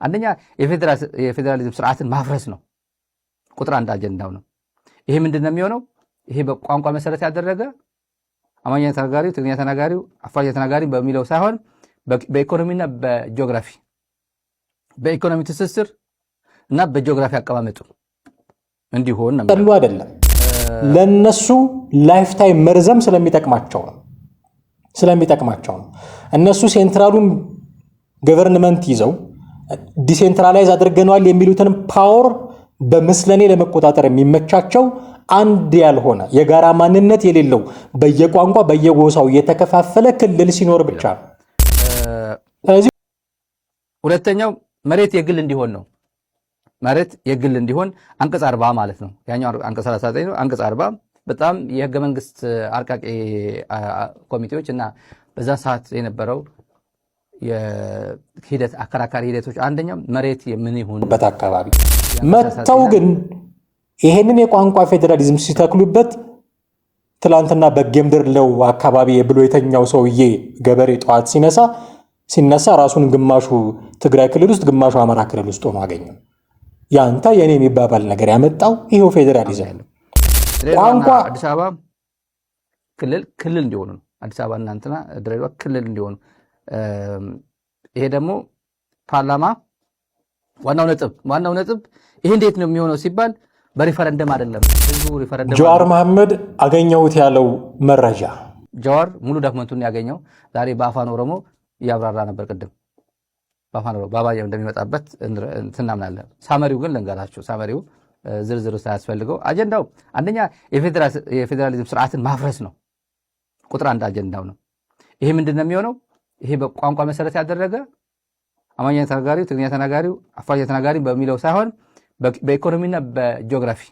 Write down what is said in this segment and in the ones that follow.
አንደኛ የፌዴራሊዝም ስርዓትን ማፍረስ ነው ቁጥር አንድ አጀንዳው ነው። ይሄ ምንድነው የሚሆነው? ይሄ በቋንቋ መሰረት ያደረገ አማርኛ ተናጋሪው፣ ትግርኛ ተናጋሪው፣ አፋርኛ ተናጋሪው በሚለው ሳይሆን በኢኮኖሚና በጂኦግራፊ በኢኮኖሚ ትስስር እና በጂኦግራፊ አቀማመጡ እንዲሆን ነው ተብሎ አይደለም። ለነሱ ላይፍ ታይም መርዘም ስለሚጠቅማቸው ነው። እነሱ ሴንትራሉን ገቨርንመንት ይዘው ዲሴንትራላይዝ አድርገናል የሚሉትን ፓወር በመስለኔ ለመቆጣጠር የሚመቻቸው አንድ ያልሆነ የጋራ ማንነት የሌለው በየቋንቋ በየጎሳው የተከፋፈለ ክልል ሲኖር ብቻ ነው። ስለዚህ ሁለተኛው መሬት የግል እንዲሆን ነው። መሬት የግል እንዲሆን አንቀጽ 40 ማለት ነው። ያኛው አንቀጽ 39 ነው። አንቀጽ 40 በጣም የህገ መንግስት አርቃቂ ኮሚቴዎች እና በዛ ሰዓት የነበረው የሂደት አከራካሪ ሂደቶች አንደኛው መሬት የምን ይሁንበት አካባቢ መተው ግን ይሄንን የቋንቋ ፌዴራሊዝም ሲተክሉበት ትላንትና በጌምድር ለው አካባቢ ብሎ የተኛው ሰውዬ ገበሬ ጠዋት ሲነሳ ራሱን ግማሹ ትግራይ ክልል ውስጥ ግማሹ አማራ ክልል ውስጥ ሆኖ አገኘው። ያንተ የኔ የሚባባል ነገር ያመጣው ይሄው ፌዴራሊዝም ነው። ቋንቋ አዲስ አበባ ክልል እንዲሆኑ ነው። አዲስ አበባ እና እንትና ድሬዳዋ ክልል እንዲሆኑ ይሄ ደግሞ ፓርላማ ዋናው ነጥብ ይሄ እንዴት ነው የሚሆነው ሲባል በሪፈረንደም አይደለም። ህዝቡ ሪፈረንደም ጀዋር መሐመድ አገኘሁት ያለው መረጃ ጀዋር ሙሉ ዶክመንቱን ያገኘው ዛሬ በአፋን ኦሮሞ ያብራራ ነበር። ቅድም በአፋን ኦሮሞ ባባያው እንደሚመጣበት እንትናምናለን። ሳመሪው ግን ልንገራችሁ። ሳመሪው ዝርዝር ሳያስፈልገው አጀንዳው አንደኛ የፌዴራሊዝም ስርዓትን ማፍረስ ነው ቁጥር አንድ አጀንዳው ነው። ይሄ ምንድነው የሚሆነው? ይሄ በቋንቋ መሰረት ያደረገ አማርኛ ተናጋሪው፣ ትግርኛ ተናጋሪው፣ አፋርኛ ተናጋሪው በሚለው ሳይሆን በኢኮኖሚና በጂኦግራፊ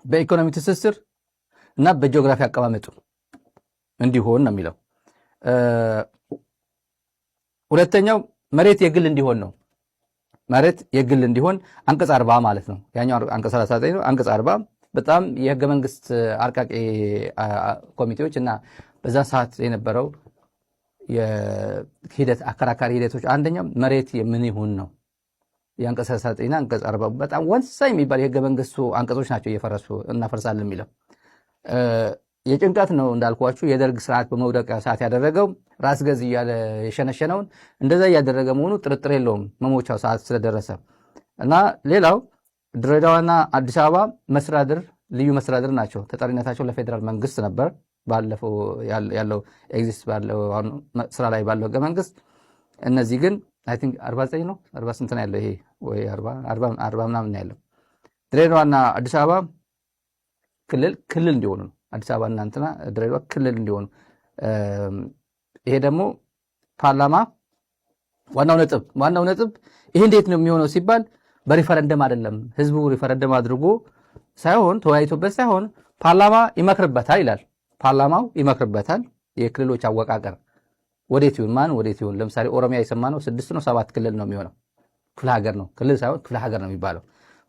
በኢኮኖሚ ትስስር እና በጂኦግራፊ አቀማመጡ እንዲሆን ነው የሚለው። ሁለተኛው መሬት የግል እንዲሆን ነው። መሬት የግል እንዲሆን አንቀጽ 40 ማለት ነው። ያኛው አንቀጽ 39 ነው። አንቀጽ 40 በጣም የህገ መንግስት አርቃቂ ኮሚቴዎች እና በዛ ሰዓት የነበረው የሂደት አከራካሪ ሂደቶች አንደኛው መሬት የምን ይሁን ነው። የአንቀጽ 39 እና አንቀጽ 40 በጣም ወሳኝ የሚባል የህገ መንግስቱ አንቀጾች ናቸው። እየፈረሱ እናፈርሳለን የሚለው የጭንቀት ነው እንዳልኳችሁ። የደርግ ስርዓት በመውደቂያ ሰዓት ያደረገው ራስ ገዝ እያለ የሸነሸነውን እንደዛ እያደረገ መሆኑ ጥርጥር የለውም መሞቻው ሰዓት ስለደረሰ እና ሌላው ድሬዳዋና አዲስ አበባ መስተዳድር ልዩ መስተዳድር ናቸው። ተጠሪነታቸው ለፌዴራል መንግስት ነበር። ባለፈው ያለው ኤግዚስት ባለው ስራ ላይ ባለው ህገ መንግስት እነዚህ ግን አይ ቲንክ 49 ነው 40 ስንት ነው ያለው? ይሄ ወይ 40 ምናምን ነው ያለው። ድሬዳዋና አዲስ አበባ ክልል እንዲሆኑ ነው። አዲስ አበባ እና እንትና ድሬዳዋ ክልል እንዲሆኑ ይሄ ደግሞ ፓርላማ ዋናው ነጥብ ይሄ እንዴት ነው የሚሆነው ሲባል በሪፈረንደም አይደለም። ህዝቡ ሪፈረንደም አድርጎ ሳይሆን ተወያይቶበት ሳይሆን ፓርላማ ይመክርበታል ይላል። ፓርላማው ይመክርበታል። የክልሎች አወቃቀር ወዴት ይሁን ለምሳሌ ኦሮሚያ የሰማነው 6 ነው 7 ክልል ነው የሚሆነው። ክፍለ ሀገር ነው፣ ክልል ሳይሆን ክፍለ ሀገር ነው የሚባለው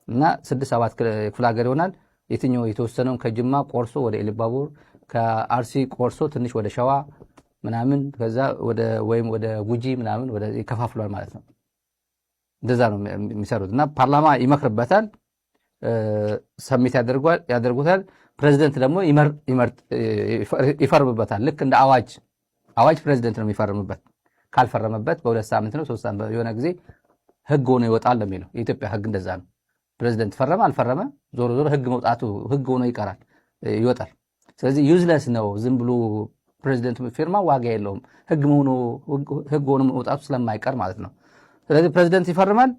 እና 6-7 ክፍለ ሀገር ይሆናል። የትኛው የተወሰነው ከጅማ ቆርሶ ወደ ኢሉባቡር፣ ከአርሲ ቆርሶ ትንሽ ወደ ሸዋ ምናምን ከዛ ወይም ወደ ጉጂ ምናምን ወደ ይከፋፍሏል ማለት ነው። እንደዛ ነው የሚሰሩት እና ፓርላማ ይመክርበታል፣ ሰሚት ያደርጉታል። ፕሬዝዳንት ደግሞ ይፈርምበታል። ልክ እንደ አዋጅ ፕሬዝዳንት ነው የሚፈርምበት። ካልፈረመበት በ2 ሳምንት ነው 3 ሳምንት የሆነ ጊዜ ህግ ሆኖ ይወጣል ነው የሚለው። የኢትዮጵያ ህግ እንደዛ ነው። ፕሬዝዳንት ፈረመ አልፈረመ ዞሮ ህግ መውጣቱ ህግ ሆኖ ይወጣል። ስለዚህ ዩዝለስ ነው። ዝም ብሎ ፕሬዝዳንት ፊርማ ዋጋ የለውም። ህግ ሆኖ መውጣቱ ስለማይቀር ማለት ነው። ስለዚህ ፕሬዝዳንት ይፈርማል፣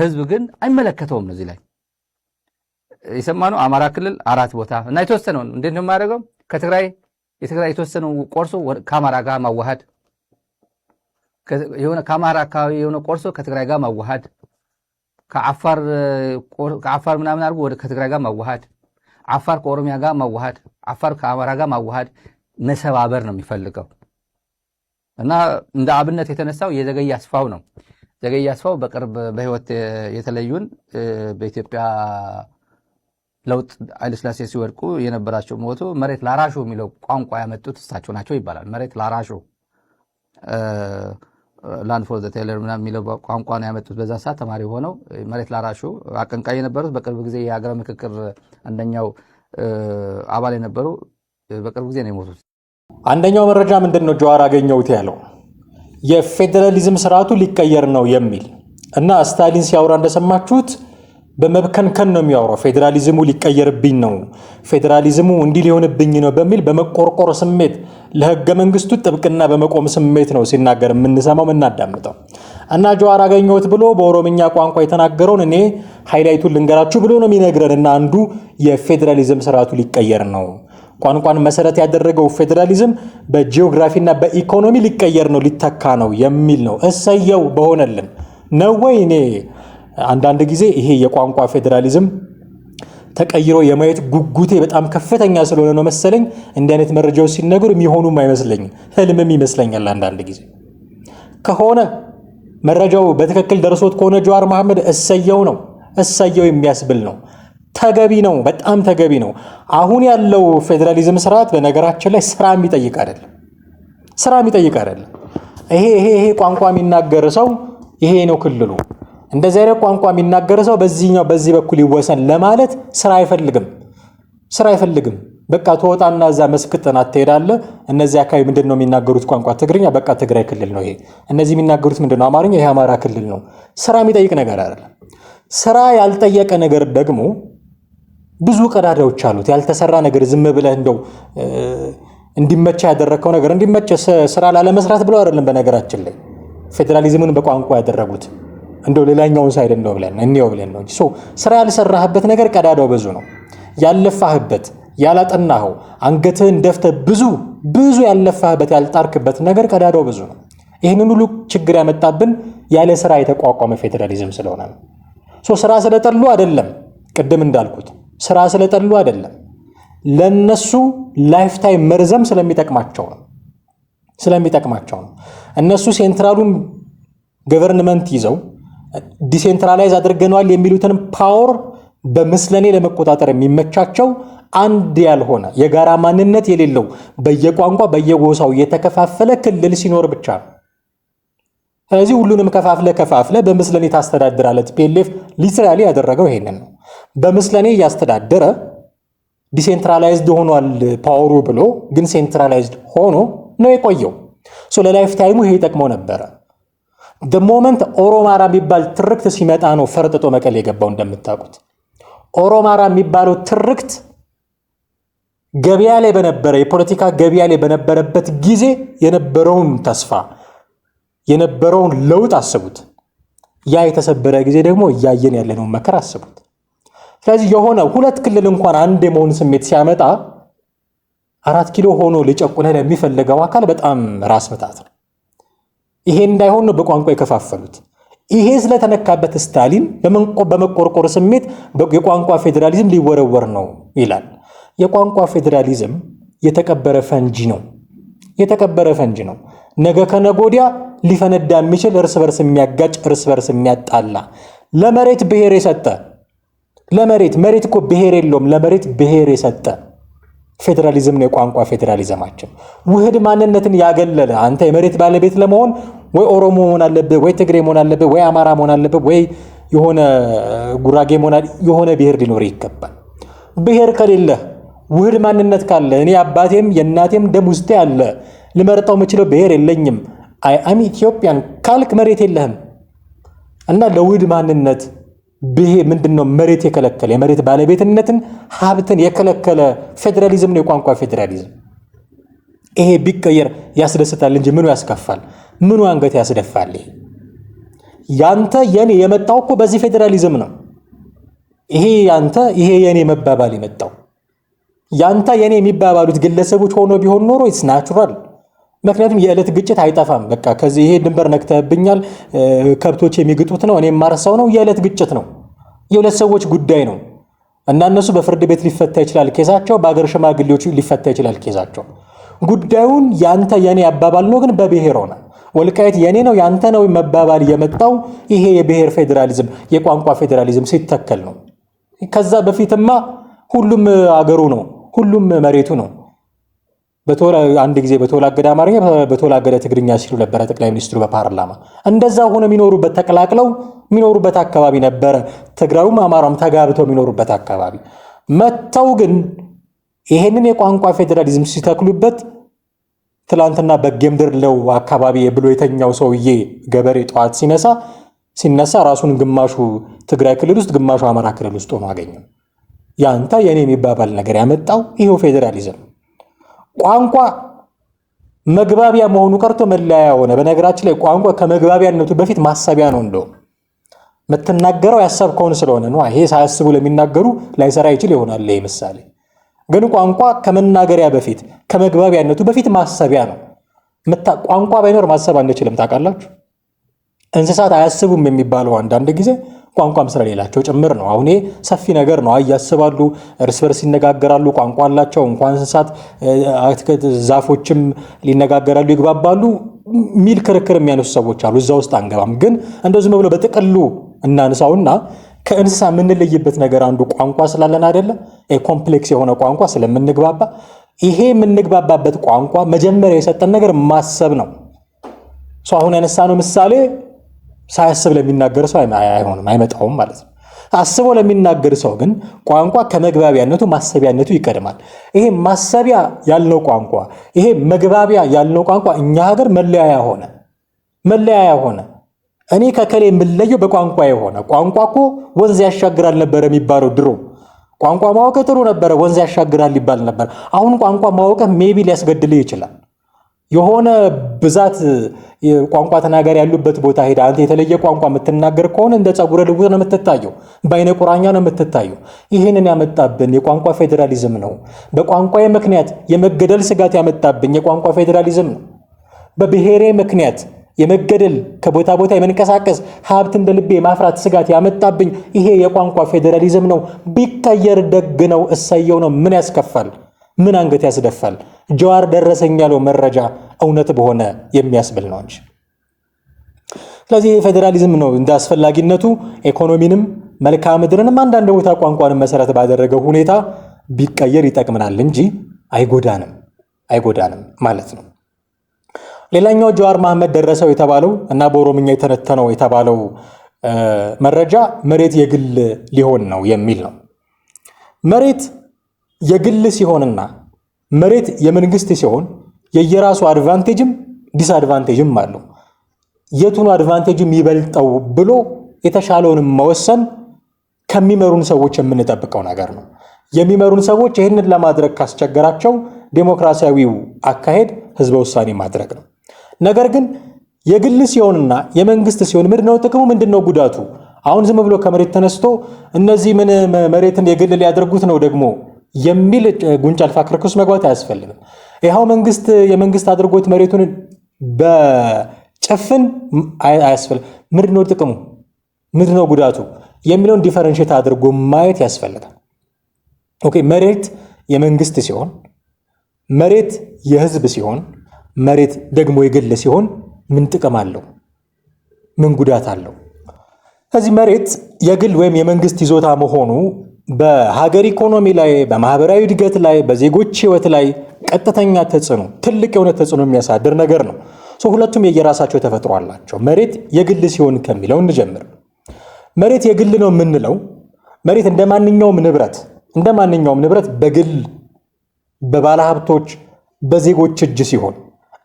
ህዝብ ግን አይመለከተውም። እዚህ ላይ የሰማነው አማራ ክልል 4 ቦታ እና የተወሰነውን እንዴት ነው የማያደርገው? የትግራይ የተወሰነው ቆርሶ ከአማራ ጋር ማዋሃድ፣ የሆነ ከአማራ አካባቢ የሆነ ቆርሶ ከትግራይ ጋር ማዋሃድ፣ ከአፋር ምናምን አድርጎ ወደ ከትግራይ ጋር ማዋሃድ፣ አፋር ከኦሮሚያ ጋር ማዋሃድ፣ አፋር ከአማራ ጋር ማዋሃድ፣ መሰባበር ነው የሚፈልገው እና እንደ አብነት የተነሳው የዘገየ አስፋው ነው። ዘገየ አስፋው በቅርብ በህይወት የተለዩን በኢትዮጵያ ለውጥ ኃይለሥላሴ ሲወድቁ የነበራቸው ሞቶ መሬት ላራሹ የሚለው ቋንቋ ያመጡት እሳቸው ናቸው ይባላል። መሬት ላራሹ ላንድ ፎር ዘ ቴለር ምናምን የሚለው ቋንቋ ነው ያመጡት። በዛ ሰዓት ተማሪ ሆነው መሬት ላራሹ አቀንቃይ የነበሩት በቅርብ ጊዜ የሀገረ ምክክር አንደኛው አባል የነበሩ በቅርብ ጊዜ ነው የሞቱት። አንደኛው መረጃ ምንድን ነው ጀዋር አገኘሁት ያለው የፌዴራሊዝም ስርዓቱ ሊቀየር ነው የሚል እና ስታሊን ሲያወራ እንደሰማችሁት በመብከንከን ነው የሚያወራው። ፌዴራሊዝሙ ሊቀየርብኝ ነው፣ ፌዴራሊዝሙ እንዲህ ሊሆንብኝ ነው በሚል በመቆርቆር ስሜት ለህገ መንግስቱ ጥብቅና በመቆም ስሜት ነው ሲናገር የምንሰማው የምናዳምጠው። እና ጀዋር አገኘሁት ብሎ በኦሮምኛ ቋንቋ የተናገረውን እኔ ሃይላይቱን ልንገራችሁ ብሎ ነው የሚነግረን። እና አንዱ የፌዴራሊዝም ስርዓቱ ሊቀየር ነው፣ ቋንቋን መሰረት ያደረገው ፌዴራሊዝም በጂኦግራፊና በኢኮኖሚ ሊቀየር ነው፣ ሊተካ ነው የሚል ነው። እሰየው በሆነልን ነው ወይ? እኔ አንዳንድ ጊዜ ይሄ የቋንቋ ፌዴራሊዝም ተቀይሮ የማየት ጉጉቴ በጣም ከፍተኛ ስለሆነ ነው መሰለኝ እንዲህ አይነት መረጃዎች ሲነገሩ የሚሆኑም አይመስለኝም፣ ህልምም ይመስለኛል አንዳንድ ጊዜ። ከሆነ መረጃው በትክክል ደርሶት ከሆነ ጀዋር መሐመድ እሰየው ነው፣ እሰየው የሚያስብል ነው። ተገቢ ነው፣ በጣም ተገቢ ነው። አሁን ያለው ፌዴራሊዝም ስርዓት በነገራችን ላይ ስራ የሚጠይቅ አይደለም፣ ስራ የሚጠይቅ አይደለም። ይሄ ቋንቋ የሚናገር ሰው ይሄ ነው ክልሉ፣ እንደዚህ አይነት ቋንቋ የሚናገር ሰው በዚህ በኩል ይወሰን ለማለት ስራ አይፈልግም፣ ስራ አይፈልግም። በቃ ተወጣና እዛ መስክ ጥናት ትሄዳለህ። እነዚህ አካባቢ ምንድን ነው የሚናገሩት ቋንቋ? ትግርኛ፣ በቃ ትግራይ ክልል ነው ይሄ። እነዚህ የሚናገሩት ምንድን ነው? አማርኛ፣ ይሄ አማራ ክልል ነው። ስራ የሚጠይቅ ነገር አይደለም። ስራ ያልጠየቀ ነገር ደግሞ ብዙ ቀዳዳዎች አሉት። ያልተሰራ ነገር ዝም ብለህ እንደው እንዲመቻ ያደረከው ነገር እንዲመቸ ስራ ላለመስራት ብለው አይደለም። በነገራችን ላይ ፌዴራሊዝሙን በቋንቋ ያደረጉት እንደው ሌላኛውን ሳይድ እንደው ብለን ነው እንጂ ስራ ያልሰራህበት ነገር ቀዳዳው ብዙ ነው። ያለፋህበት፣ ያላጠናኸው፣ አንገትህን ደፍተህ ብዙ ያለፋህበት ያልጣርክበት ነገር ቀዳዳው ብዙ ነው። ይህንን ሁሉ ችግር ያመጣብን ያለ ስራ የተቋቋመ ፌዴራሊዝም ስለሆነ ነው። ስራ ስለጠሉ አይደለም፣ ቅድም እንዳልኩት ስራ ስለጠሉ አይደለም፣ ለነሱ ላይፍ ታይም መርዘም ስለሚጠቅማቸው ነው። እነሱ ሴንትራሉን ገቨርንመንት ይዘው ዲሴንትራላይዝ አድርገናል የሚሉትን ፓወር በምስለኔ ለመቆጣጠር የሚመቻቸው አንድ ያልሆነ የጋራ ማንነት የሌለው በየቋንቋ በየጎሳው የተከፋፈለ ክልል ሲኖር ብቻ ነው። ስለዚህ ሁሉንም ከፋፍለ በምስለኔ ታስተዳድራለህ። ቲፒኤልኤፍ ሊትራሊ ያደረገው ይሄንን ነው። በምስለኔ እያስተዳደረ ዲሴንትራላይዝድ ሆኗል ፓወሩ ብሎ ግን ሴንትራላይዝድ ሆኖ ነው የቆየው። ለላይፍ ታይሙ ይሄ ይጠቅመው ነበረ። ሞመንት ኦሮማራ የሚባል ትርክት ሲመጣ ነው ፈርጥጦ መቀሌ የገባው። እንደምታውቁት ኦሮማራ የሚባለው ትርክት ገበያ ላይ በነበረ የፖለቲካ ገበያ ላይ በነበረበት ጊዜ የነበረውን ተስፋ የነበረውን ለውጥ አስቡት። ያ የተሰበረ ጊዜ ደግሞ እያየን ያለነውን መከራ አስቡት። ስለዚህ የሆነ ሁለት ክልል እንኳን አንድ የመሆን ስሜት ሲያመጣ 4 ኪሎ ሆኖ ሊጨቁነ ለሚፈልገው አካል በጣም ራስ ምታት ነው። ይሄ እንዳይሆን ነው በቋንቋ የከፋፈሉት። ይሄ ስለተነካበት ስታሊን በመቆርቆር ስሜት የቋንቋ ፌዴራሊዝም ሊወረወር ነው ይላል። የቋንቋ ፌዴራሊዝም የተቀበረ ፈንጂ ነው። ነገ ከነጎዲያ ሊፈነዳ የሚችል እርስ በርስ የሚያጋጭ እርስ በርስ የሚያጣላ ለመሬት ብሔር የሰጠ መሬት እኮ ብሔር የለውም። ለመሬት ብሔር የሰጠ ፌዴራሊዝም ነው የቋንቋ ፌዴራሊዝማችን። ውህድ ማንነትን ያገለለ አንተ የመሬት ባለቤት ለመሆን ወይ ኦሮሞ መሆን አለብህ፣ ወይ ትግሬ መሆን አለብህ፣ ወይ አማራ መሆን አለብህ፣ ወይ የሆነ ጉራጌ መሆን የሆነ ብሔር ሊኖር ይገባል። ብሔር ከሌለ ውህድ ማንነት ካለ እኔ አባቴም የእናቴም ደም ውስጤ አለ ልመርጠው የምችለው ብሔር የለኝም አይ አም ኢትዮጵያን ካልክ መሬት የለህም። እና ለውህድ ማንነት ምንድነው መሬት የከለከለ የመሬት ባለቤትነትን ሀብትን የከለከለ ፌዴራሊዝም ነው የቋንቋ ፌዴራሊዝም። ይሄ ቢቀየር ያስደስታል እንጂ ምኑ ያስከፋል? ምኑ አንገት ያስደፋል? ያንተ የኔ የመጣው እኮ በዚህ ፌዴራሊዝም ነው። ይሄ ያንተ ይሄ የኔ መባባል የመጣው ያንተ የኔ የሚባባሉት ግለሰቦች ሆኖ ቢሆን ኖሮ ኢትስ ናቹራል። ምክንያቱም የዕለት ግጭት አይጠፋም። በቃ ከዚህ ይሄ ድንበር ነክተህብኛል፣ ከብቶች የሚግጡት ነው፣ እኔ ማርሰው ነው፣ የዕለት ግጭት ነው፣ የሁለት ሰዎች ጉዳይ ነው እና እነሱ በፍርድ ቤት ሊፈታ ይችላል ኬዛቸው፣ በአገር ሽማግሌዎች ሊፈታ ይችላል ኬዛቸው። ጉዳዩን ያንተ የኔ አባባል ነው ግን በብሔር ሆነ። ወልቃይት የኔ ነው ያንተ ነው መባባል የመጣው ይሄ የብሔር ፌዴራሊዝም የቋንቋ ፌዴራሊዝም ሲተከል ነው። ከዛ በፊትማ ሁሉም አገሩ ነው፣ ሁሉም መሬቱ ነው። አንድ ጊዜ በተወላገደ አማርኛ በተወላገደ ትግርኛ ሲሉ ነበረ ጠቅላይ ሚኒስትሩ በፓርላማ። እንደዛ ሆነ የሚኖሩበት ተቀላቅለው የሚኖሩበት አካባቢ ነበረ። ትግራዩም አማራም ተጋብተው የሚኖሩበት አካባቢ መተው ግን ይሄንን የቋንቋ ፌዴራሊዝም ሲተክሉበት ትላንትና በጌምድር ለው አካባቢ ብሎ የተኛው ሰውዬ ገበሬ ጠዋት ሲነሳ ራሱን ግማሹ ትግራይ ክልል ውስጥ ግማሹ አማራ ክልል ውስጥ ሆኖ አገኘው። ያንተ የኔ የሚባባል ነገር ያመጣው ይሄው ፌዴራሊዝም። ቋንቋ መግባቢያ መሆኑ ቀርቶ መለያያ ሆነ። በነገራችን ላይ ቋንቋ ከመግባቢያነቱ በፊት ማሰቢያ ነው። እንደው የምትናገረው ያሰብከውን ስለሆነ ነው። ይሄ ሳያስቡ ለሚናገሩ ላይሰራ ይችል ይሆናል ይሄ ምሳሌ። ግን ቋንቋ ከመናገሪያ በፊት ከመግባቢያነቱ በፊት ማሰቢያ ነው። ቋንቋ ባይኖር ማሰብ አንችልም። ታውቃላችሁ፣ እንስሳት አያስቡም የሚባለው አንዳንድ ጊዜ ቋንቋም ስለሌላቸው ጭምር ነው። አሁን ይሄ ሰፊ ነገር ነው። ያስባሉ፣ እርስ በርስ ይነጋገራሉ፣ ቋንቋ አላቸው። እንኳን እንስሳት ዛፎችም ሊነጋገራሉ፣ ይግባባሉ ሚል ክርክር የሚያነሱ ሰዎች አሉ። እዛ ውስጥ አንገባም። ግን እንደዚህ ብሎ በጥቅሉ እናንሳውና ከእንስሳ የምንለይበት ነገር አንዱ ቋንቋ ስላለን አይደለ? ኮምፕሌክስ የሆነ ቋንቋ ስለምንግባባ፣ ይሄ የምንግባባበት ቋንቋ መጀመሪያ የሰጠን ነገር ማሰብ ነው። ሰው አሁን ያነሳነው ምሳሌ ሳያስብ ለሚናገር ሰው አይሆንም፣ አይመጣውም ማለት ነው። አስቦ ለሚናገር ሰው ግን ቋንቋ ከመግባቢያነቱ ማሰቢያነቱ ይቀድማል። ይሄ ማሰቢያ ያልነው ቋንቋ፣ ይሄ መግባቢያ ያልነው ቋንቋ እኛ ሀገር መለያያ ሆነ። እኔ ከከሌ የምለየው በቋንቋ የሆነ ቋንቋ እኮ ወንዝ ያሻግራል ነበር የሚባለው ድሮ። ቋንቋ ማወቅ ጥሩ ነበረ፣ ወንዝ ያሻግራል ይባል ነበር። አሁን ቋንቋ ማወቅ ሜቢ ሊያስገድልህ ይችላል። የሆነ ብዛት ቋንቋ ተናጋሪ ያሉበት ቦታ ሄዳ አንተ የተለየ ቋንቋ የምትናገር ከሆነ እንደ ጸጉረ ልውጥ ነው የምትታየው፣ በአይነ ቁራኛ ነው የምትታየው። ይህንን ያመጣብን የቋንቋ ፌዴራሊዝም ነው። በቋንቋዬ ምክንያት የመገደል ስጋት ያመጣብኝ የቋንቋ ፌዴራሊዝም ነው። በብሔሬ ምክንያት የመገደል ከቦታ ቦታ የመንቀሳቀስ ሀብት እንደ ልቤ የማፍራት ስጋት ያመጣብኝ ይሄ የቋንቋ ፌዴራሊዝም ነው። ቢቀየር ደግ ነው፣ እሰየው ነው። ምን ያስከፋል? ምን አንገት ያስደፋል? ጀዋር ደረሰኝ ያለው መረጃ እውነት በሆነ የሚያስብል ነው እንጂ። ስለዚህ ፌዴራሊዝም ነው እንደ አስፈላጊነቱ ኢኮኖሚንም መልክዓ ምድርንም አንዳንድ ቦታ ቋንቋንም መሰረት ባደረገው ሁኔታ ቢቀየር ይጠቅመናል እንጂ አይጎዳንም ማለት ነው። ሌላኛው ጀዋር መሐመድ ደረሰው የተባለው እና በኦሮምኛ የተነተነው የተባለው መረጃ መሬት የግል ሊሆን ነው የሚል ነው። መሬት የግል ሲሆንና መሬት የመንግስት ሲሆን የየራሱ አድቫንቴጅም ዲስአድቫንቴጅም አለው። የቱን አድቫንቴጅም ይበልጠው ብሎ የተሻለውንም መወሰን ከሚመሩን ሰዎች የምንጠብቀው ነገር ነው። የሚመሩን ሰዎች ይህንን ለማድረግ ካስቸገራቸው ዴሞክራሲያዊው አካሄድ ህዝበ ውሳኔ ማድረግ ነው። ነገር ግን የግል ሲሆንና የመንግስት ሲሆን ምንድነው ጥቅሙ? ምንድነው ጉዳቱ? አሁን ዝም ብሎ ከመሬት ተነስቶ እነዚህ ምን መሬትን የግል ሊያደርጉት ነው ደግሞ የሚል ጉንጭ አልፋ ክርክር ውስጥ መግባት አያስፈልግም። ይኸው የመንግስት አድርጎት መሬቱን በጭፍን አያስፈልግም። ምንድነው ጥቅሙ? ምንድነው ጉዳቱ የሚለውን ዲፈረንሽት አድርጎ ማየት ያስፈልጋል። ኦኬ፣ መሬት የመንግስት ሲሆን፣ መሬት የህዝብ ሲሆን፣ መሬት ደግሞ የግል ሲሆን ምን ጥቅም አለው? ምን ጉዳት አለው? ከዚህ መሬት የግል ወይም የመንግስት ይዞታ መሆኑ በሀገር ኢኮኖሚ ላይ፣ በማህበራዊ እድገት ላይ፣ በዜጎች ህይወት ላይ ቀጥተኛ ተጽዕኖ፣ ትልቅ የሆነ ተጽዕኖ የሚያሳድር ነገር ነው። ሁለቱም የየራሳቸው ተፈጥሮ አላቸው። መሬት የግል ሲሆን ከሚለው እንጀምር። መሬት የግል ነው የምንለው መሬት እንደ ማንኛውም ንብረት በግል በባለሀብቶች በዜጎች እጅ ሲሆን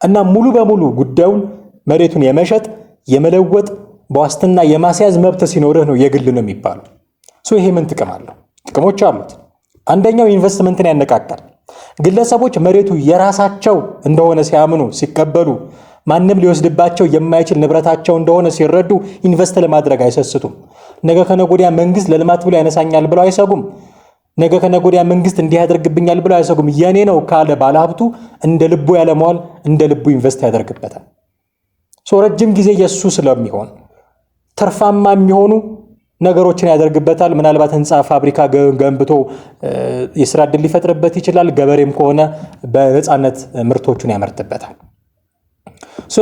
እና ሙሉ በሙሉ ጉዳዩን መሬቱን የመሸጥ የመለወጥ በዋስትና የማስያዝ መብት ሲኖርህ ነው የግል ነው የሚባለው። ይሄ ምን ጥቅም አለው? ጥቅሞች አሉት። አንደኛው ኢንቨስትመንትን ያነቃቃል። ግለሰቦች መሬቱ የራሳቸው እንደሆነ ሲያምኑ ሲቀበሉ፣ ማንም ሊወስድባቸው የማይችል ንብረታቸው እንደሆነ ሲረዱ ኢንቨስት ለማድረግ አይሰስቱም። ነገ ከነገ ወዲያ መንግስት ለልማት ብሎ ያነሳኛል ብለው አይሰጉም። ነገ ከነገ ወዲያ መንግስት እንዲህ ያደርግብኛል ብለው አይሰጉም። የኔ ነው ካለ ባለሀብቱ እንደ ልቡ ያለመዋል፣ እንደ ልቡ ኢንቨስት ያደርግበታል። ረጅም ጊዜ የሱ ስለሚሆን ትርፋማ የሚሆኑ ነገሮችን ያደርግበታል። ምናልባት ህንፃ፣ ፋብሪካ ገንብቶ የስራ ዕድል ሊፈጥርበት ይችላል። ገበሬም ከሆነ በነፃነት ምርቶቹን ያመርትበታል።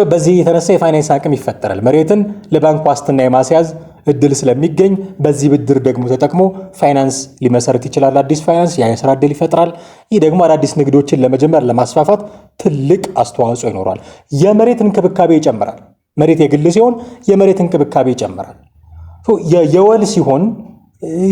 በዚህ የተነሳ የፋይናንስ አቅም ይፈጠራል። መሬትን ለባንክ ዋስትና የማስያዝ እድል ስለሚገኝ በዚህ ብድር ደግሞ ተጠቅሞ ፋይናንስ ሊመሰርት ይችላል። አዲስ ፋይናንስ የስራ እድል ይፈጥራል። ይህ ደግሞ አዳዲስ ንግዶችን ለመጀመር ለማስፋፋት ትልቅ አስተዋጽኦ ይኖራል። የመሬት እንክብካቤ ይጨምራል። መሬት የግል ሲሆን የመሬት እንክብካቤ ይጨምራል። የወል ሲሆን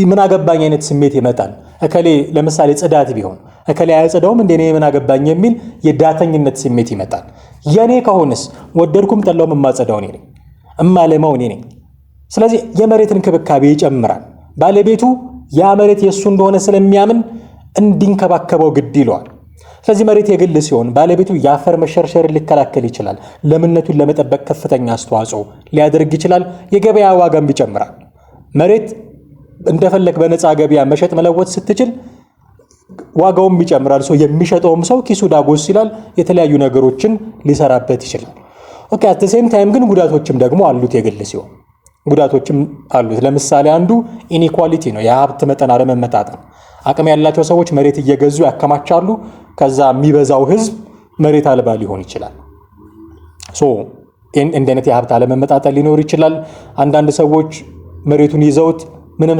ምን አገባኝ አይነት ስሜት ይመጣል። እከሌ ለምሳሌ ጽዳት ቢሆን እከሌ አያጸዳውም እንደ እኔ ምን አገባኝ የሚል የዳተኝነት ስሜት ይመጣል። የኔ ከሆነስ ወደድኩም ጠላውም የማጸዳው እኔ ነኝ፣ እማለማው እኔ ነኝ። ስለዚህ የመሬት እንክብካቤ ይጨምራል። ባለቤቱ ያ መሬት የእሱ እንደሆነ ስለሚያምን እንዲንከባከበው ግድ ይለዋል። ስለዚህ መሬት የግል ሲሆን ባለቤቱ የአፈር መሸርሸርን ሊከላከል ይችላል። ለምነቱን ለመጠበቅ ከፍተኛ አስተዋጽኦ ሊያደርግ ይችላል። የገበያ ዋጋም ይጨምራል። መሬት እንደፈለግ በነፃ ገበያ መሸጥ መለወጥ ስትችል ዋጋውም ይጨምራል። ሰው የሚሸጠውም ሰው ኪሱ ዳጎስ ይላል። የተለያዩ ነገሮችን ሊሰራበት ይችላል። ኦኬ አት ዘ ሴም ታይም ግን ጉዳቶችም ደግሞ አሉት። የግል ሲሆን ጉዳቶችም አሉት። ለምሳሌ አንዱ ኢኒኳሊቲ ነው፣ የሀብት መጠን አለመመጣጠን። አቅም ያላቸው ሰዎች መሬት እየገዙ ያከማቻሉ። ከዛ የሚበዛው ህዝብ መሬት አልባ ሊሆን ይችላል። እንዲህ አይነት የሀብት አለመመጣጠን ሊኖር ይችላል። አንዳንድ ሰዎች መሬቱን ይዘውት ምንም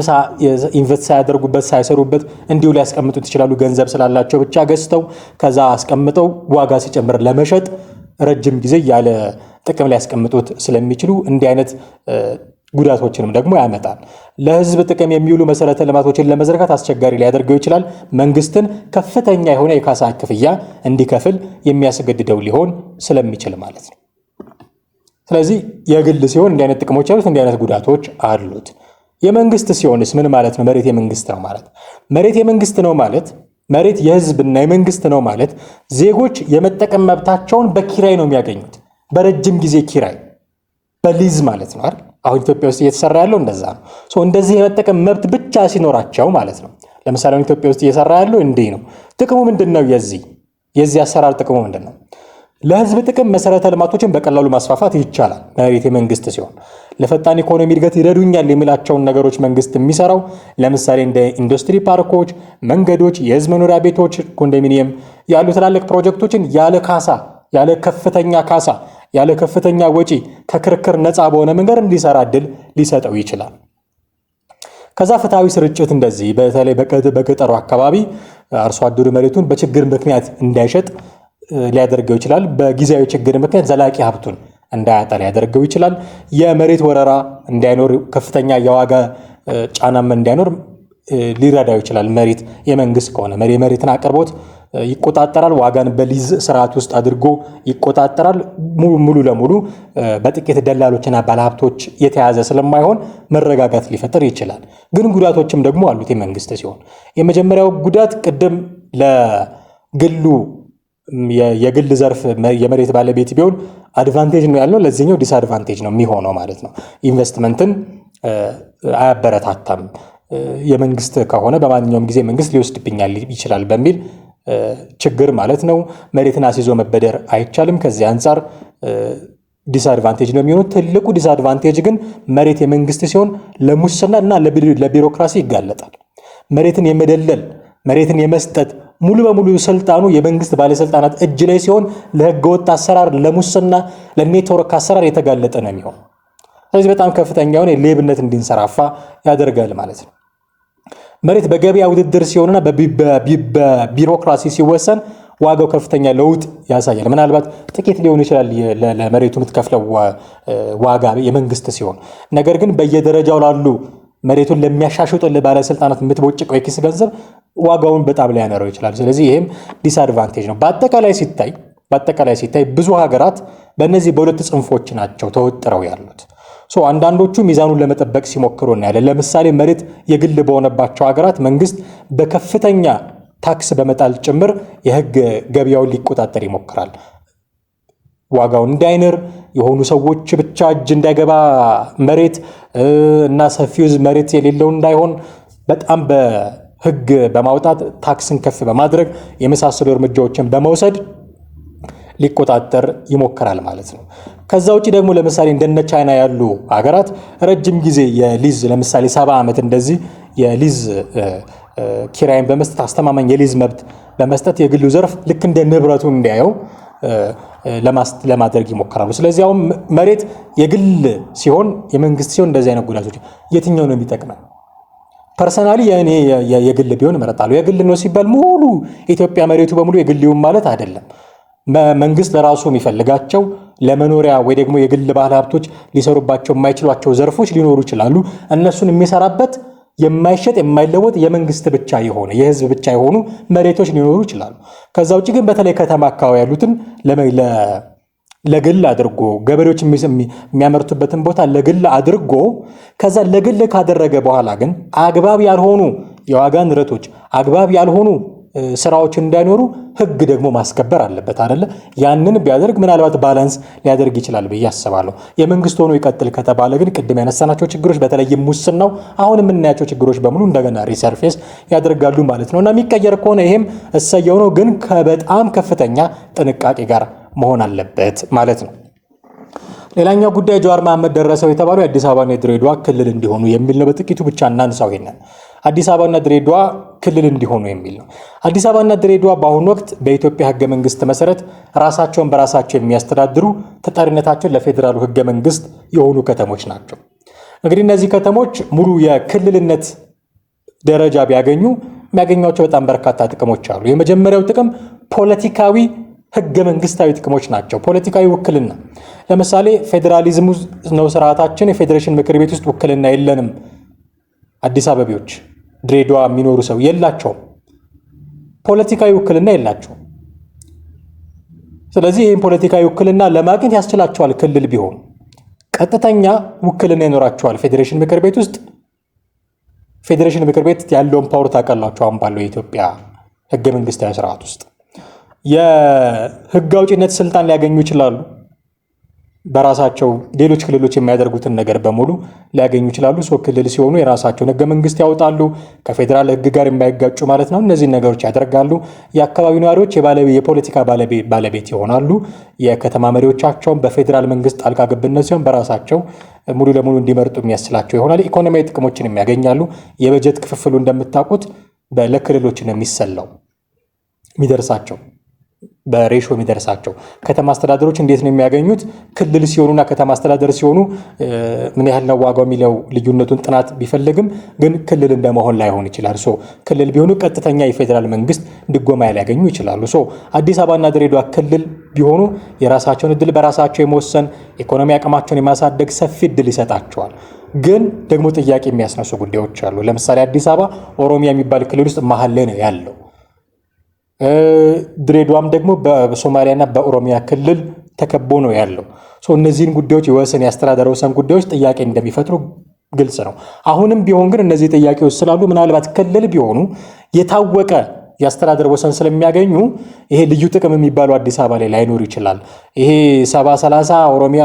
ኢንቨስት ሳያደርጉበት ሳይሰሩበት እንዲሁ ሊያስቀምጡት ይችላሉ። ገንዘብ ስላላቸው ብቻ ገዝተው ከዛ አስቀምጠው ዋጋ ሲጨምር ለመሸጥ ረጅም ጊዜ ያለ ጥቅም ሊያስቀምጡት ስለሚችሉ እንዲህ አይነት ጉዳቶችንም ደግሞ ያመጣል። ለህዝብ ጥቅም የሚውሉ መሰረተ ልማቶችን ለመዘርጋት አስቸጋሪ ሊያደርገው ይችላል። መንግስትን ከፍተኛ የሆነ የካሳ ክፍያ እንዲከፍል የሚያስገድደው ሊሆን ስለሚችል ማለት ነው። ስለዚህ የግል ሲሆን እንዲህ አይነት ጥቅሞች አሉት፣ እንዲህ አይነት ጉዳቶች አሉት። የመንግስት ሲሆንስ ምን ማለት ነው? መሬት የመንግስት ነው ማለት መሬት የመንግስት ነው ማለት መሬት የህዝብና የመንግስት ነው ማለት ዜጎች የመጠቀም መብታቸውን በኪራይ ነው የሚያገኙት። በረጅም ጊዜ ኪራይ በሊዝ ማለት ነው አይደል? አሁን ኢትዮጵያ ውስጥ እየተሰራ ያለው እንደዛ ነው። እንደዚህ የመጠቀም መብት ብቻ ሲኖራቸው ማለት ነው። ለምሳሌ አሁን ኢትዮጵያ ውስጥ እየሰራ ያለው እንዲህ ነው። ጥቅሙ ምንድን ነው? የዚህ አሰራር ጥቅሙ ምንድን ነው? ለህዝብ ጥቅም መሰረተ ልማቶችን በቀላሉ ማስፋፋት ይቻላል መሬት የመንግስት ሲሆን። ለፈጣን ኢኮኖሚ እድገት ይረዱኛል የሚላቸውን ነገሮች መንግስት የሚሰራው ለምሳሌ እንደ ኢንዱስትሪ ፓርኮች፣ መንገዶች፣ የህዝብ መኖሪያ ቤቶች፣ ኮንዶሚኒየም ያሉ ትላልቅ ፕሮጀክቶችን ያለ ካሳ፣ ያለ ከፍተኛ ካሳ፣ ያለ ከፍተኛ ወጪ ከክርክር ነፃ በሆነ መንገድ እንዲሰራ እድል ሊሰጠው ይችላል። ከዛ ፍትሃዊ ስርጭት እንደዚህ በተለይ በገጠሩ አካባቢ አርሶ አደሩ መሬቱን በችግር ምክንያት እንዳይሸጥ ሊያደርገው ይችላል። በጊዜያዊ ችግር ምክንያት ዘላቂ ሀብቱን እንዳያጣ ሊያደርገው ይችላል። የመሬት ወረራ እንዳይኖር፣ ከፍተኛ የዋጋ ጫናም እንዳይኖር ሊረዳው ይችላል። መሬት የመንግስት ከሆነ የመሬትን አቅርቦት ይቆጣጠራል። ዋጋን በሊዝ ስርዓት ውስጥ አድርጎ ይቆጣጠራል። ሙሉ ለሙሉ በጥቂት ደላሎችና ባለሀብቶች የተያዘ ስለማይሆን መረጋጋት ሊፈጥር ይችላል። ግን ጉዳቶችም ደግሞ አሉት የመንግስት ሲሆን። የመጀመሪያው ጉዳት ቅድም ለግሉ የግል ዘርፍ የመሬት ባለቤት ቢሆን አድቫንቴጅ ነው ያለው፣ ለዚህኛው ዲስአድቫንቴጅ ነው የሚሆነው ማለት ነው። ኢንቨስትመንትን አያበረታታም። የመንግስት ከሆነ በማንኛውም ጊዜ መንግስት ሊወስድብኛል ይችላል በሚል ችግር ማለት ነው። መሬትን አስይዞ መበደር አይቻልም። ከዚህ አንጻር ዲስአድቫንቴጅ ነው የሚሆነው። ትልቁ ዲስአድቫንቴጅ ግን መሬት የመንግስት ሲሆን ለሙስና እና ለቢሮክራሲ ይጋለጣል። መሬትን የመደለል መሬትን የመስጠት ሙሉ በሙሉ ስልጣኑ የመንግስት ባለስልጣናት እጅ ላይ ሲሆን ለህገወጥ አሰራር፣ ለሙስና፣ ለኔትወርክ አሰራር የተጋለጠ ነው የሚሆን። ስለዚህ በጣም ከፍተኛ የሆነ ሌብነት እንዲንሰራፋ ያደርጋል ማለት ነው። መሬት በገበያ ውድድር ሲሆንና በቢሮክራሲ ሲወሰን ዋጋው ከፍተኛ ለውጥ ያሳያል። ምናልባት ጥቂት ሊሆን ይችላል ለመሬቱ የምትከፍለው ዋጋ የመንግስት ሲሆን፣ ነገር ግን በየደረጃው ላሉ መሬቱን ለሚያሻሽጡ ባለስልጣናት የምትቦጭቀው የኪስ ገንዘብ ዋጋውን በጣም ሊያነረው ይችላል። ስለዚህ ይህም ዲስአድቫንቴጅ ነው። በአጠቃላይ ሲታይ ብዙ ሀገራት በእነዚህ በሁለት ጽንፎች ናቸው ተወጥረው ያሉት። አንዳንዶቹ ሚዛኑን ለመጠበቅ ሲሞክሩ እናያለን። ለምሳሌ መሬት የግል በሆነባቸው ሀገራት መንግስት በከፍተኛ ታክስ በመጣል ጭምር የህግ ገበያውን ሊቆጣጠር ይሞክራል። ዋጋውን እንዳይንር፣ የሆኑ ሰዎች ብቻ እጅ እንዳይገባ መሬት እና ሰፊው መሬት የሌለው እንዳይሆን በጣም በህግ በማውጣት ታክስን ከፍ በማድረግ የመሳሰሉ እርምጃዎችን በመውሰድ ሊቆጣጠር ይሞክራል ማለት ነው። ከዛ ውጪ ደግሞ ለምሳሌ እንደነ ቻይና ያሉ ሀገራት ረጅም ጊዜ የሊዝ ለምሳሌ 70 ዓመት እንደዚህ የሊዝ ኪራይን በመስጠት አስተማማኝ የሊዝ መብት በመስጠት የግሉ ዘርፍ ልክ እንደ ንብረቱ እንዲያየው ለማድረግ ይሞክራሉ። ስለዚህ አሁን መሬት የግል ሲሆን የመንግስት ሲሆን እንደዚህ አይነት ጉዳቶች የትኛው ነው የሚጠቅመን? ፐርሰናሊ የኔ የግል ቢሆን እመርጣለሁ። የግል ነው ሲባል ሙሉ ኢትዮጵያ መሬቱ በሙሉ የግል ይሁን ማለት አይደለም። መንግስት ለራሱ የሚፈልጋቸው ለመኖሪያ ወይ ደግሞ የግል ባለ ሀብቶች ሊሰሩባቸው የማይችሏቸው ዘርፎች ሊኖሩ ይችላሉ። እነሱን የሚሰራበት የማይሸጥ የማይለወጥ የመንግስት ብቻ የሆነ የህዝብ ብቻ የሆኑ መሬቶች ሊኖሩ ይችላሉ። ከዛ ውጭ ግን በተለይ ከተማ አካባቢ ያሉትን ለግል አድርጎ ገበሬዎች የሚያመርቱበትን ቦታ ለግል አድርጎ ከዛ ለግል ካደረገ በኋላ ግን አግባብ ያልሆኑ የዋጋ ንረቶች፣ አግባብ ያልሆኑ ስራዎች እንዳይኖሩ ህግ ደግሞ ማስከበር አለበት አይደለ? ያንን ቢያደርግ ምናልባት ባላንስ ሊያደርግ ይችላል ብዬ አስባለሁ። የመንግስት ሆኖ ይቀጥል ከተባለ ግን ቅድም ያነሳናቸው ችግሮች በተለይም ሙስናው አሁን የምናያቸው ችግሮች በሙሉ እንደገና ሪሰርፌስ ያደርጋሉ ማለት ነው እና የሚቀየር ከሆነ ይሄም እሰየው ነው፣ ግን ከበጣም ከፍተኛ ጥንቃቄ ጋር መሆን አለበት ማለት ነው። ሌላኛው ጉዳይ ጀዋር መሐመድ ደረሰው የተባለው የአዲስ አበባና የድሬዳዋ ክልል እንዲሆኑ የሚል ነው። በጥቂቱ ብቻ እናንሳው ይሄንን አዲስ አበባና ድሬዳዋ ክልል እንዲሆኑ የሚል ነው። አዲስ አበባና ድሬዳዋ በአሁኑ ወቅት በኢትዮጵያ ህገ መንግስት መሰረት ራሳቸውን በራሳቸው የሚያስተዳድሩ ተጠሪነታቸው ለፌዴራሉ ህገ መንግስት የሆኑ ከተሞች ናቸው። እንግዲህ እነዚህ ከተሞች ሙሉ የክልልነት ደረጃ ቢያገኙ የሚያገኟቸው በጣም በርካታ ጥቅሞች አሉ። የመጀመሪያው ጥቅም ፖለቲካዊ ህገ መንግስታዊ ጥቅሞች ናቸው። ፖለቲካዊ ውክልና፣ ለምሳሌ ፌዴራሊዝሙ ነው ስርዓታችን፣ የፌዴሬሽን ምክር ቤት ውስጥ ውክልና የለንም። አዲስ አበቤዎች ድሬዳዋ የሚኖሩ ሰው የላቸውም፣ ፖለቲካዊ ውክልና የላቸውም። ስለዚህ ይህን ፖለቲካዊ ውክልና ለማግኘት ያስችላቸዋል። ክልል ቢሆኑ ቀጥተኛ ውክልና ይኖራቸዋል ፌዴሬሽን ምክር ቤት ውስጥ። ፌዴሬሽን ምክር ቤት ያለውን ፓወር ታውቃላችሁ። አሁን ባለው የኢትዮጵያ ህገ መንግስታዊ ስርዓት ውስጥ የህግ አውጪነት ስልጣን ሊያገኙ ይችላሉ። በራሳቸው ሌሎች ክልሎች የሚያደርጉትን ነገር በሙሉ ሊያገኙ ይችላሉ። ሰው ክልል ሲሆኑ የራሳቸውን ህገ መንግስት ያወጣሉ፣ ከፌዴራል ህግ ጋር የማይጋጩ ማለት ነው። እነዚህን ነገሮች ያደርጋሉ። የአካባቢው ነዋሪዎች የፖለቲካ ባለቤት ይሆናሉ። የከተማ መሪዎቻቸውን በፌዴራል መንግስት ጣልቃ ገብነት ሲሆን በራሳቸው ሙሉ ለሙሉ እንዲመርጡ የሚያስችላቸው ይሆናል። ኢኮኖሚያዊ ጥቅሞችን የሚያገኛሉ። የበጀት ክፍፍሉ እንደምታውቁት ለክልሎች ነው የሚሰላው የሚደርሳቸው በሬሾ የሚደርሳቸው። ከተማ አስተዳደሮች እንዴት ነው የሚያገኙት? ክልል ሲሆኑና ከተማ አስተዳደር ሲሆኑ ምን ያህል ነው ዋጋው የሚለው ልዩነቱን ጥናት ቢፈልግም ግን ክልል እንደመሆን ላይሆን ይችላል። ክልል ቢሆኑ ቀጥተኛ የፌዴራል መንግስት ድጎማ ሊያገኙ ይችላሉ። አዲስ አበባና ድሬዳዋ ክልል ቢሆኑ የራሳቸውን እድል በራሳቸው የመወሰን ኢኮኖሚ አቅማቸውን የማሳደግ ሰፊ እድል ይሰጣቸዋል። ግን ደግሞ ጥያቄ የሚያስነሱ ጉዳዮች አሉ። ለምሳሌ አዲስ አበባ ኦሮሚያ የሚባል ክልል ውስጥ መሀል ላይ ነው ያለው። ድሬዳዋም ደግሞ በሶማሊያና በኦሮሚያ ክልል ተከቦ ነው ያለው። እነዚህን ጉዳዮች የወሰን የአስተዳደር ወሰን ጉዳዮች ጥያቄ እንደሚፈጥሩ ግልጽ ነው። አሁንም ቢሆን ግን እነዚህ ጥያቄዎች ስላሉ ምናልባት ክልል ቢሆኑ የታወቀ የአስተዳደር ወሰን ስለሚያገኙ ይሄ ልዩ ጥቅም የሚባለው አዲስ አበባ ላይ ላይኖር ይችላል። ይሄ 70-30 ኦሮሚያ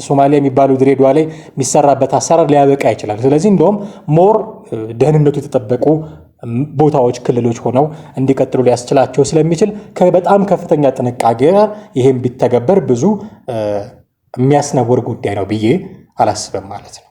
ሶማሊያ የሚባሉ ድሬዳዋ ላይ የሚሰራበት አሰራር ሊያበቃ ይችላል። ስለዚህ እንደውም ሞር ደህንነቱ የተጠበቁ ቦታዎች ክልሎች ሆነው እንዲቀጥሉ ሊያስችላቸው ስለሚችል በጣም ከፍተኛ ጥንቃቄ ይሄን ቢተገበር ብዙ የሚያስነውር ጉዳይ ነው ብዬ አላስብም ማለት ነው።